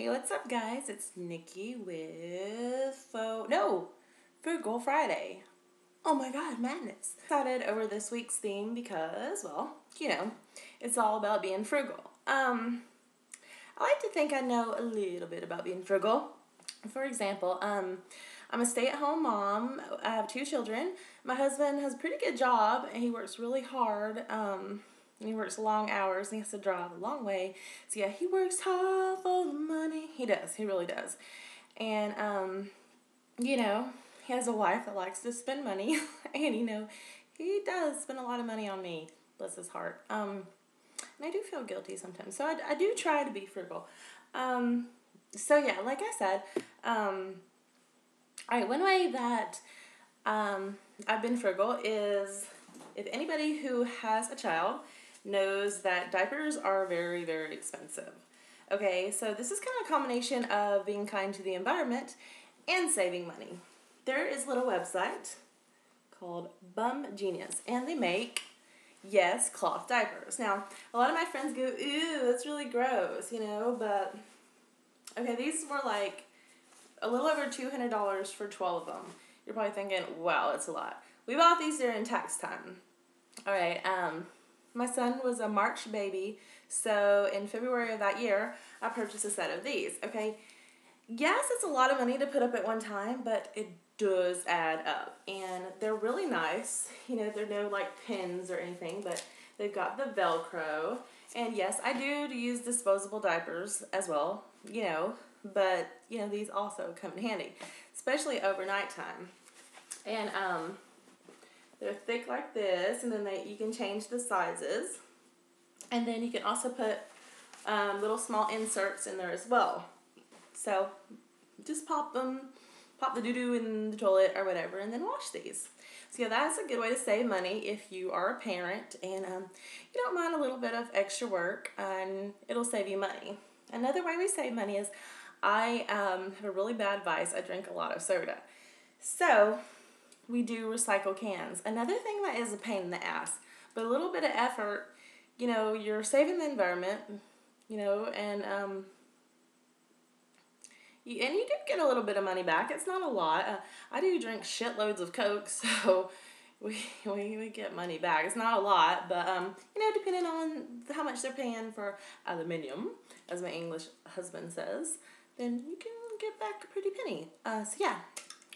Hey, what's up, guys? It's Nikki with Frugal Friday. Oh my God, madness. Decided over this week's theme because, well, it's all about being frugal. I like to think I know a little bit about being frugal. For example, I'm a stay-at-home mom. I have 2 children. My husband has a pretty good job, and he works really hard. And he works long hours, and he has to drive a long way. So yeah, he works hard for the money. He does. He really does. And he has a wife that likes to spend money, and he does spend a lot of money on me. Bless his heart. And I do feel guilty sometimes. So I do try to be frugal. So yeah, like I said, all right, one way that I've been frugal is if anybody who has a child knows that diapers are very, very expensive. Okay, so this is kind of a combination of being kind to the environment and saving money. There is a little website called Bum Genius, and they make, yes, cloth diapers. Now, a lot of my friends go, ew, that's really gross, but, okay, these were like a little over $200 for 12 of them. You're probably thinking, wow, that's a lot. We bought these during tax time. All right, my son was a March baby, so in February of that year, I purchased a set of these, okay? Yes, it's a lot of money to put up at one time, but it does add up, and they're really nice. They're no, like, pins or anything, but they've got the Velcro, and yes, I do use disposable diapers as well, but, these also come in handy, especially overnight time. And, they're thick like this, and then you can change the sizes. And then you can also put little small inserts in there as well. So just pop the doo-doo in the toilet or whatever, and then wash these. So yeah, that's a good way to save money if you are a parent and you don't mind a little bit of extra work, and it'll save you money. Another way we save money is I have a really bad vice. I drink a lot of soda. So we do recycle cans. Another thing that is a pain in the ass, but a little bit of effort, you're saving the environment, and you do get a little bit of money back. It's not a lot. I do drink shitloads of Coke, so we get money back. It's not a lot, but depending on how much they're paying for aluminum, as my English husband says, then you can get back a pretty penny. So yeah,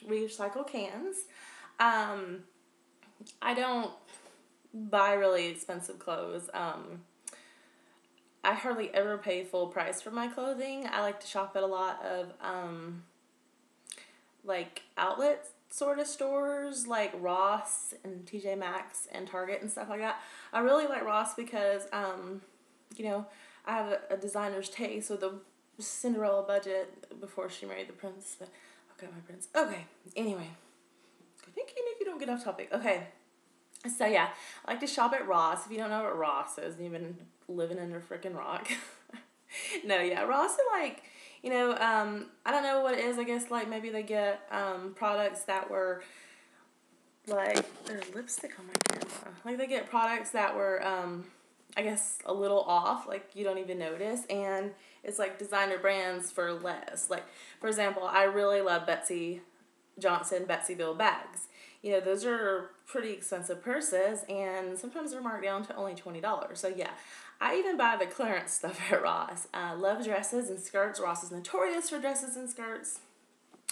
recycle cans. I don't buy really expensive clothes. I hardly ever pay full price for my clothing. I like to shop at a lot of, like, outlet sort of stores, like Ross and TJ Maxx and Target and stuff like that. I really like Ross because, I have a designer's taste with a Cinderella budget before she married the prince. But okay, my prince. Okay, anyway. Thinking if you don't get off topic. Okay. So yeah, I like to shop at Ross. If you don't know what Ross is, you've been living under a freaking rock. No, yeah, Ross is like, I don't know what it is. I guess like maybe they get products that were like, there's lipstick on my camera. Like they get products that were I guess a little off, like you don't even notice, and it's like designer brands for less. Like for example, I really love Betsy Johnson Betsyville bags. Those are pretty expensive purses, and sometimes they're marked down to only $20. So yeah, I even buy the clearance stuff at Ross. I love dresses and skirts. Ross is notorious for dresses and skirts.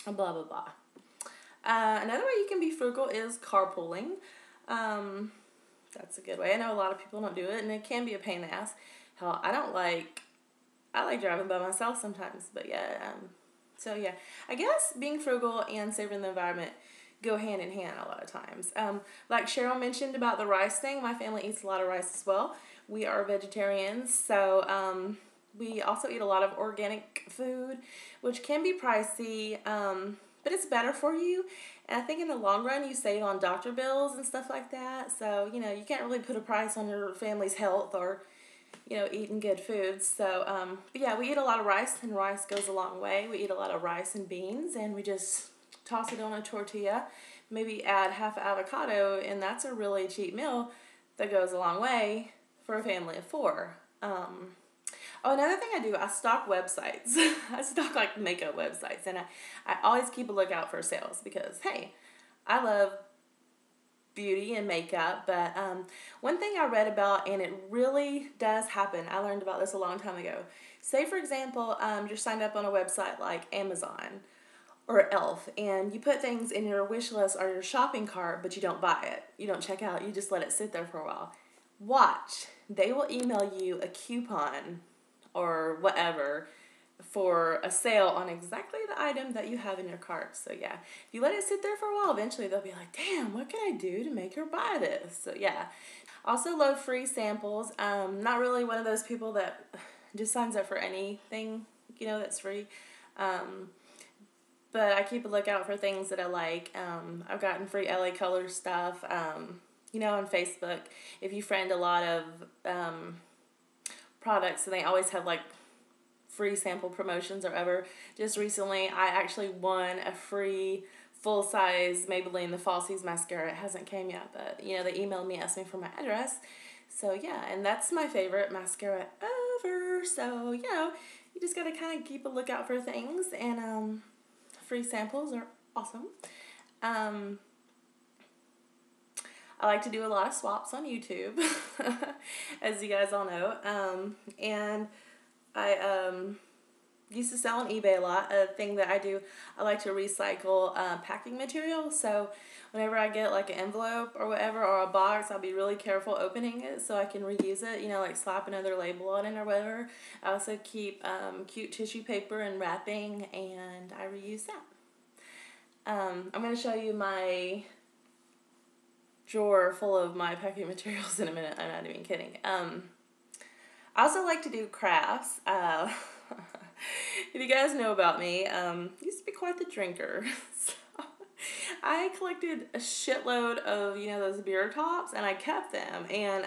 Blah, blah, blah. Another way you can be frugal is carpooling. That's a good way. I know a lot of people don't do it, and it can be a pain in the ass. Hell, I like driving by myself sometimes, but yeah, so yeah, I guess being frugal and saving the environment go hand in hand a lot of times. Like Cheryl mentioned about the rice thing, my family eats a lot of rice as well. We are vegetarians, so we also eat a lot of organic food, which can be pricey, but it's better for you. And I think in the long run, you save on doctor bills and stuff like that. So, you can't really put a price on your family's health or eating good foods. So, but yeah, we eat a lot of rice, and rice goes a long way. We eat a lot of rice and beans, and we just toss it on a tortilla, maybe add half avocado, and that's a really cheap meal that goes a long way for a family of 4. Oh, another thing I do, I stock websites. I stock like makeup websites, and I always keep a lookout for sales because, hey, I love beauty and makeup. But one thing I read about, and it really does happen, I learned about this a long time ago. Say, for example, you're signed up on a website like Amazon or Elf, and you put things in your wish list or your shopping cart, but you don't buy it. You don't check out. You just let it sit there for a while. Watch. They will email you a coupon or whatever for a sale on exactly the item that you have in your cart. So yeah, if you let it sit there for a while, eventually they'll be like, damn, what can I do to make her buy this? So yeah. Also love free samples. Not really one of those people that just signs up for anything, that's free. But I keep a lookout for things that I like. I've gotten free LA Color stuff, on Facebook. If you friend a lot of products, and they always have like free sample promotions or ever. Just recently, I actually won a free full-size Maybelline The Falsies mascara. It hasn't came yet, but, they emailed me, asked me for my address. So, yeah, and that's my favorite mascara ever. So, you just got to kind of keep a lookout for things, and free samples are awesome. I like to do a lot of swaps on YouTube, as you guys all know, and I used to sell on eBay a lot. A thing that I do, I like to recycle packing material. So whenever I get like an envelope or whatever, or a box, I'll be really careful opening it so I can reuse it, like slap another label on it or whatever. I also keep cute tissue paper and wrapping, and I reuse that. I'm going to show you my drawer full of my packing materials in a minute. I'm not even kidding. I also like to do crafts. If you guys know about me, I used to be quite the drinker. So I collected a shitload of, those beer tops, and I kept them. And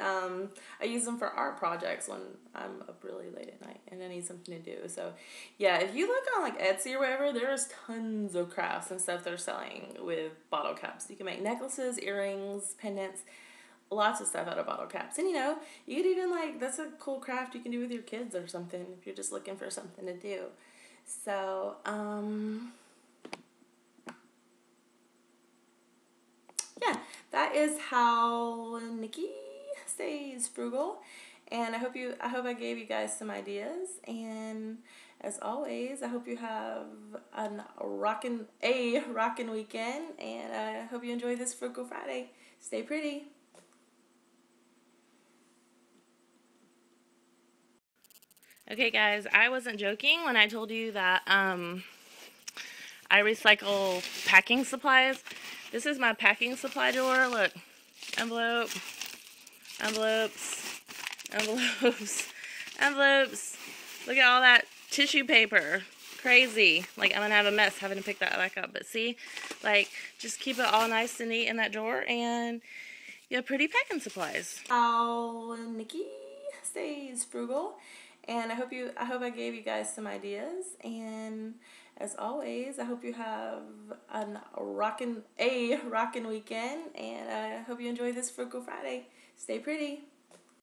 I use them for art projects when I'm up really late at night and I need something to do. So yeah, if you look on like Etsy or whatever, there's tons of crafts and stuff they're selling with bottle caps. You can make necklaces, earrings, pendants, lots of stuff out of bottle caps. And you could even that's a cool craft you can do with your kids or something if you're just looking for something to do. So, yeah, that is how Nikki stays frugal. And I hope I gave you guys some ideas. And as always, I hope you have a rockin' weekend. And I hope you enjoy this Frugal Friday. Stay pretty. Okay, guys, I wasn't joking when I told you that I recycle packing supplies. This is my packing supply drawer. Look, envelopes, envelopes. Look at all that tissue paper. Crazy. I'm going to have a mess having to pick that back up. But see, just keep it all nice and neat in that drawer, and you have pretty packing supplies. How Nikki stays frugal. And I hope I gave you guys some ideas. And as always, I hope you have a rockin' weekend. And I hope you enjoy this Frugal Friday. Stay pretty.